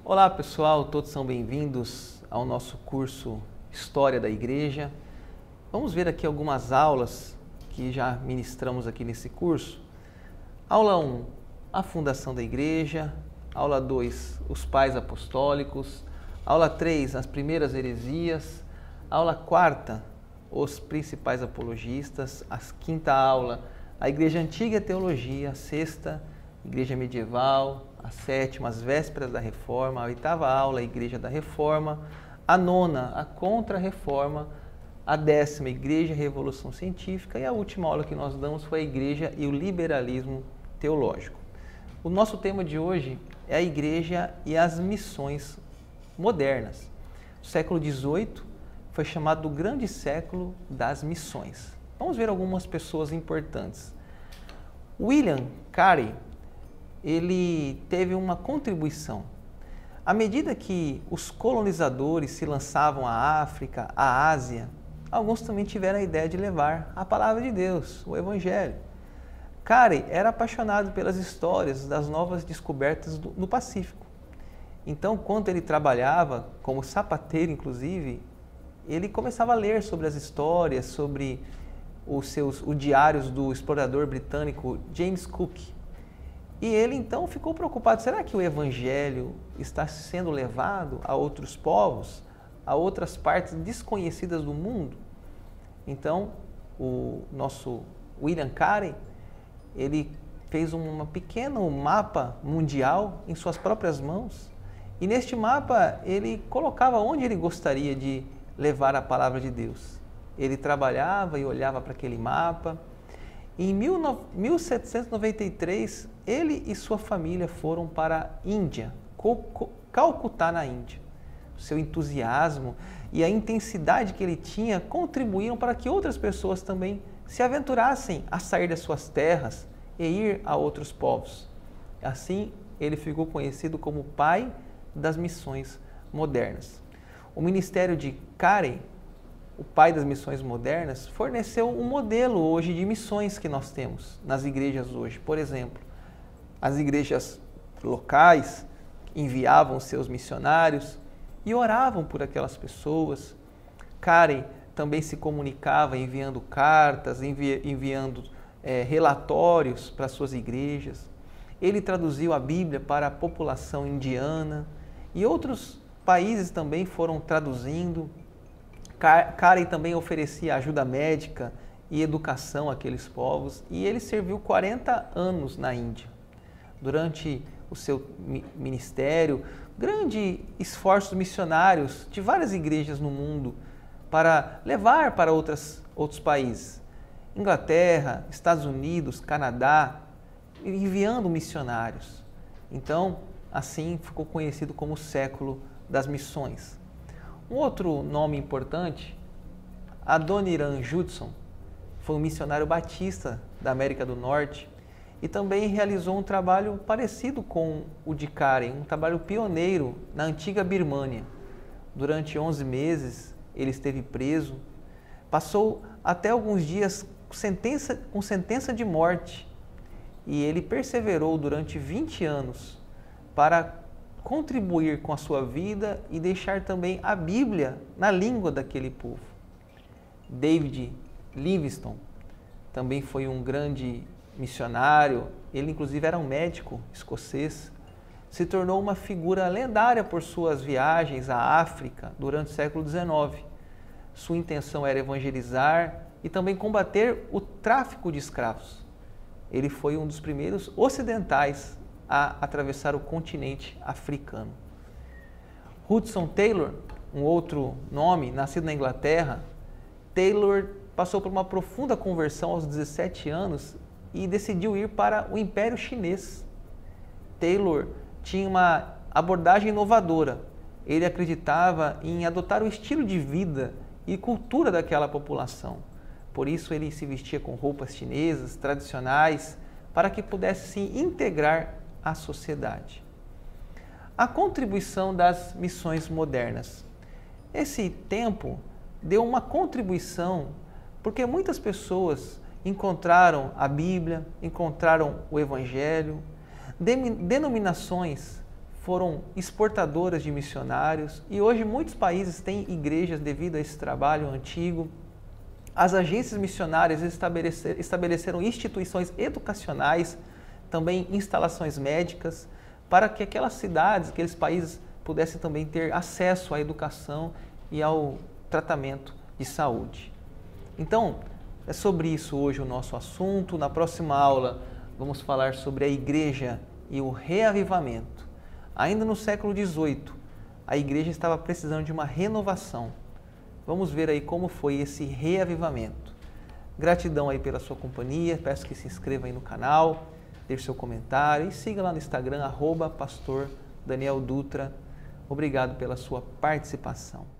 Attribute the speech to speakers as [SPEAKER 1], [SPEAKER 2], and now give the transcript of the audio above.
[SPEAKER 1] Olá pessoal, todos são bem-vindos ao nosso curso História da Igreja. Vamos ver aqui algumas aulas que já ministramos aqui nesse curso. Aula 1, a fundação da Igreja. Aula 2, os pais apostólicos. Aula 3, as primeiras heresias. Aula 4, os principais apologistas. A 5ª aula, a Igreja Antiga e a Teologia. A 6ª, Igreja Medieval. A 7ª, as Vésperas da Reforma. A 8ª aula, a Igreja da Reforma. A 9ª, a Contra-Reforma. A 10ª, Igreja e Revolução Científica. E a última aula que nós damos foi a Igreja e o Liberalismo Teológico. O nosso tema de hoje é a Igreja e as missões modernas. O século XVIII foi chamado do grande século das missões. Vamos ver algumas pessoas importantes. William Carey, ele teve uma contribuição. À medida que os colonizadores se lançavam à África, à Ásia, alguns também tiveram a ideia de levar a palavra de Deus, o Evangelho. Carey era apaixonado pelas histórias das novas descobertas no Pacífico. Então, quando ele trabalhava, como sapateiro inclusive, ele começava a ler sobre as histórias, sobre os diários do explorador britânico James Cook. E ele então ficou preocupado, será que o Evangelho está sendo levado a outros povos, a outras partes desconhecidas do mundo? Então, o nosso William Carey, ele fez um pequeno mapa mundial em suas próprias mãos, e neste mapa ele colocava onde ele gostaria de levar a palavra de Deus. Ele trabalhava e olhava para aquele mapa. Em 1793, ele e sua família foram para a Índia, Calcutá, na Índia. O seu entusiasmo e a intensidade que ele tinha contribuíram para que outras pessoas também se aventurassem a sair das suas terras e ir a outros povos. Assim, ele ficou conhecido como o pai das missões modernas. O ministério de Carey, o pai das missões modernas, forneceu um modelo hoje de missões que nós temos nas igrejas hoje. Por exemplo, as igrejas locais enviavam seus missionários e oravam por aquelas pessoas. Carey também se comunicava enviando cartas, enviando relatórios para suas igrejas. Ele traduziu a Bíblia para a população indiana e outros países também foram traduzindo. Carey também oferecia ajuda médica e educação àqueles povos, e ele serviu 40 anos na Índia. Durante o seu ministério, grandes esforços missionários de várias igrejas no mundo para levar para outros países. Inglaterra, Estados Unidos, Canadá, enviando missionários. Então, assim ficou conhecido como o século das missões. Um outro nome importante, Adoniram Judson, foi um missionário batista da América do Norte e também realizou um trabalho parecido com o de Carey, um trabalho pioneiro na antiga Birmânia. Durante 11 meses ele esteve preso, passou até alguns dias com sentença de morte, e ele perseverou durante 20 anos para contribuir com a sua vida e deixar também a Bíblia na língua daquele povo. David Livingstone também foi um grande missionário, ele inclusive era um médico escocês, se tornou uma figura lendária por suas viagens à África durante o século XIX. Sua intenção era evangelizar e também combater o tráfico de escravos. Ele foi um dos primeiros ocidentais a atravessar o continente africano. Hudson Taylor, um outro nome, nascido na Inglaterra, Taylor passou por uma profunda conversão aos 17 anos e decidiu ir para o Império Chinês. Taylor tinha uma abordagem inovadora. Ele acreditava em adotar o estilo de vida e cultura daquela população. Por isso ele se vestia com roupas chinesas, tradicionais, para que pudesse se integrar à sociedade. A contribuição das missões modernas. Esse tempo deu uma contribuição porque muitas pessoas encontraram a Bíblia, encontraram o Evangelho, denominações foram exportadoras de missionários e hoje muitos países têm igrejas devido a esse trabalho antigo. As agências missionárias estabeleceram instituições educacionais, também instalações médicas, para que aquelas cidades, aqueles países pudessem também ter acesso à educação e ao tratamento de saúde. Então, é sobre isso hoje o nosso assunto. Na próxima aula, vamos falar sobre a igreja e o reavivamento. Ainda no século XVIII, a igreja estava precisando de uma renovação. Vamos ver aí como foi esse reavivamento. Gratidão aí pela sua companhia, peço que se inscreva aí no canal, deixe seu comentário e siga lá no Instagram, @pastor Daniel Dutra. Obrigado pela sua participação.